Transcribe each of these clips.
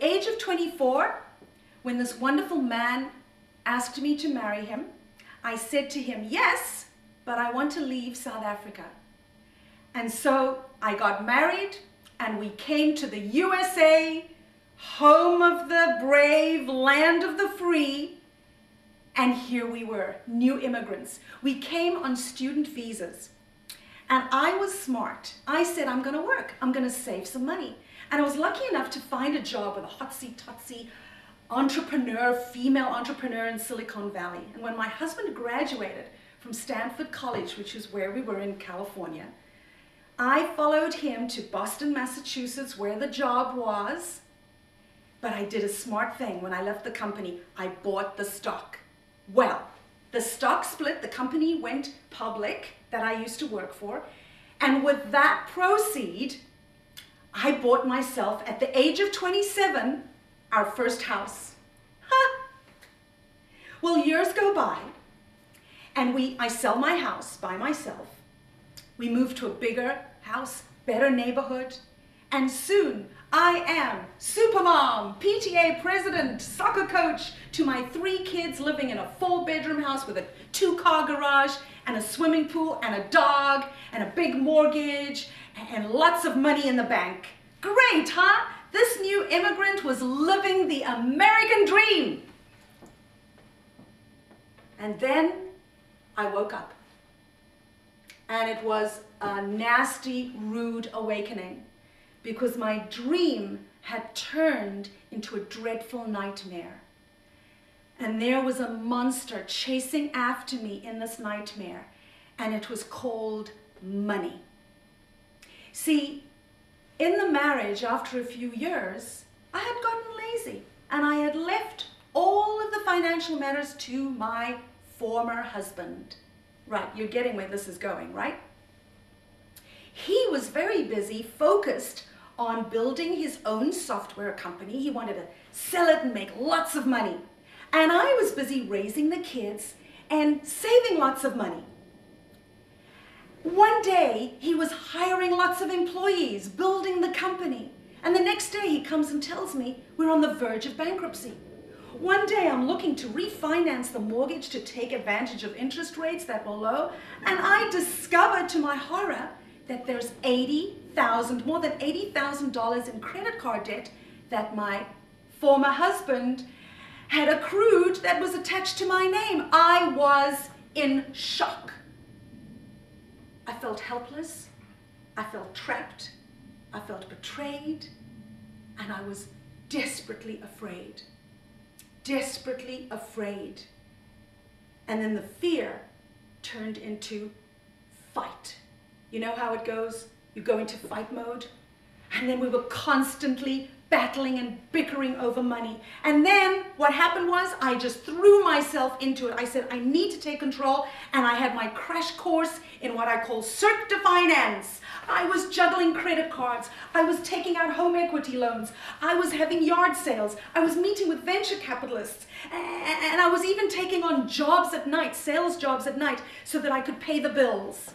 age of 24, when this wonderful man asked me to marry him, I said to him, yes, but I want to leave South Africa. And so I got married and we came to the USA, home of the brave, land of the free. And here we were, new immigrants. We came on student visas. And I was smart. I said, I'm going to work. I'm going to save some money. And I was lucky enough to find a job with a hotsy-totsy entrepreneur, female entrepreneur in Silicon Valley. And when my husband graduated from Stanford College, which is where we were in California, I followed him to Boston, Massachusetts, where the job was. But I did a smart thing. When I left the company, I bought the stock. Well, the stock split, the company went public that I used to work for. And with that proceed, I bought myself, at the age of 27, our first house. Huh. Well, years go by, and I sell my house by myself. We move to a bigger house, better neighborhood, and soon I am supermom, PTA president, soccer coach to my 3 kids living in a 4-bedroom house with a 2-car garage and a swimming pool and a dog and a big mortgage and lots of money in the bank. Great, huh? This new immigrant was living the American dream. And then I woke up. And it was a nasty, rude awakening because my dream had turned into a dreadful nightmare. And there was a monster chasing after me in this nightmare, and it was called money. See, in the marriage, after a few years, I had gotten lazy, and I had left all of the financial matters to my former husband. Right, you're getting where this is going, right? He was very busy, focused on building his own software company. He wanted to sell it and make lots of money. And I was busy raising the kids and saving lots of money. One day, he was hiring lots of employees, building the company. And the next day, he comes and tells me we're on the verge of bankruptcy. One day, I'm looking to refinance the mortgage to take advantage of interest rates that were low. And I discovered, to my horror, that there's more than $80,000 in credit card debt that my former husband had accrued that was attached to my name. I was in shock. I felt helpless, I felt trapped, I felt betrayed, and I was desperately afraid. Desperately afraid. And then the fear turned into fight. You know how it goes? You go into fight mode. And then we were constantly battling and bickering over money. And then what happened was I just threw myself into it. I said, I need to take control. And I had my crash course in what I call Cirque de Finance. I was juggling credit cards. I was taking out home equity loans. I was having yard sales. I was meeting with venture capitalists. And I was even taking on jobs at night, sales jobs at night, so that I could pay the bills.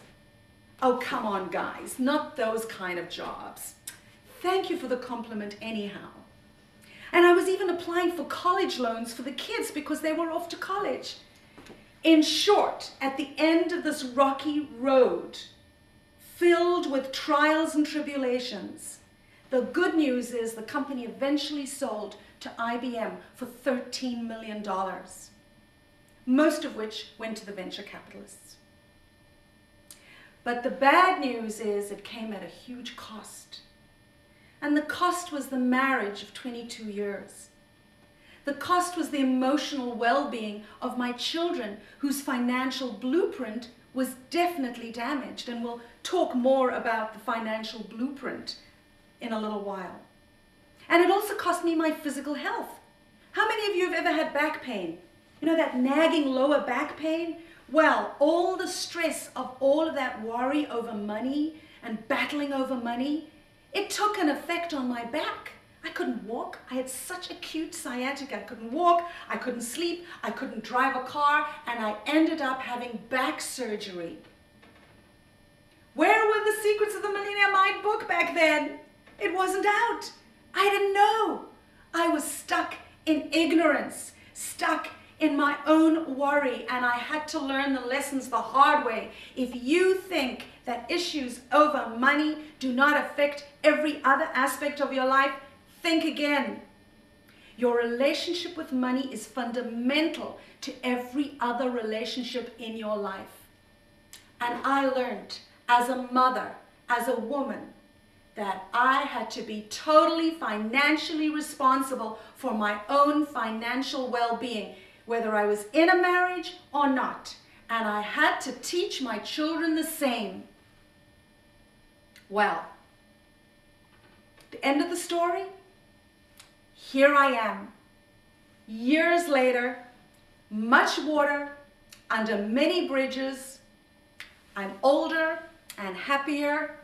Oh, come on, guys, not those kind of jobs. Thank you for the compliment anyhow. And I was even applying for college loans for the kids because they were off to college. In short, at the end of this rocky road, filled with trials and tribulations, the good news is the company eventually sold to IBM for $13 million, most of which went to the venture capitalists. But the bad news is it came at a huge cost. And the cost was the marriage of 22 years. The cost was the emotional well-being of my children, whose financial blueprint was definitely damaged. And we'll talk more about the financial blueprint in a little while. And it also cost me my physical health. How many of you have ever had back pain? You know, that nagging lower back pain? Well, all the stress of all of that worry over money and battling over money, it took an effect on my back. I couldn't walk. I had such acute sciatica. I couldn't walk, I couldn't sleep, I couldn't drive a car, and I ended up having back surgery. Where were the Secrets of the Millionaire Mind book back then? It wasn't out. I didn't know. I was stuck in ignorance, stuck in my own worry, and I had to learn the lessons the hard way. If you think that issues over money do not affect every other aspect of your life, think again. Your relationship with money is fundamental to every other relationship in your life. And I learned as a mother, as a woman, that I had to be totally financially responsible for my own financial well-being, whether I was in a marriage or not. And I had to teach my children the same. Well, the end of the story, here I am, years later, much water under many bridges. I'm older and happier.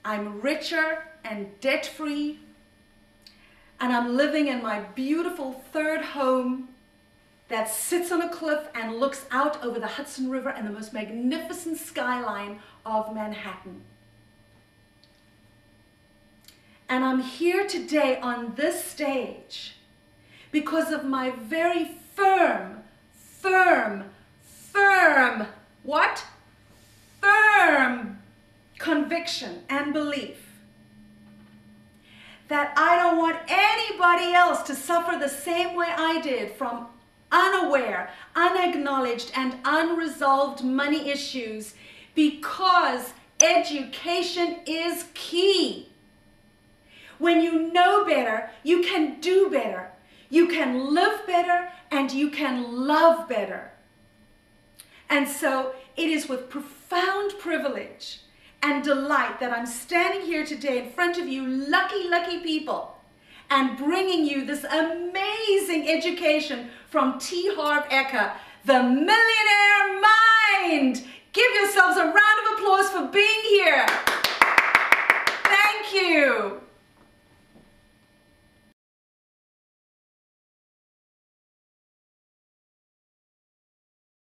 I'm richer and debt-free. And I'm living in my beautiful third home that sits on a cliff and looks out over the Hudson River and the most magnificent skyline of Manhattan. And I'm here today on this stage because of my very firm, what? Firm conviction and belief that I don't want anybody else to suffer the same way I did from unaware, unacknowledged, and unresolved money issues, because education is key. When you know better, you can do better. You can live better and you can love better. And so it is with profound privilege and delight that I'm standing here today in front of you lucky people and bringing you this amazing education from T. Harv Eker, the Millionaire Mind. Give yourselves a round of applause for being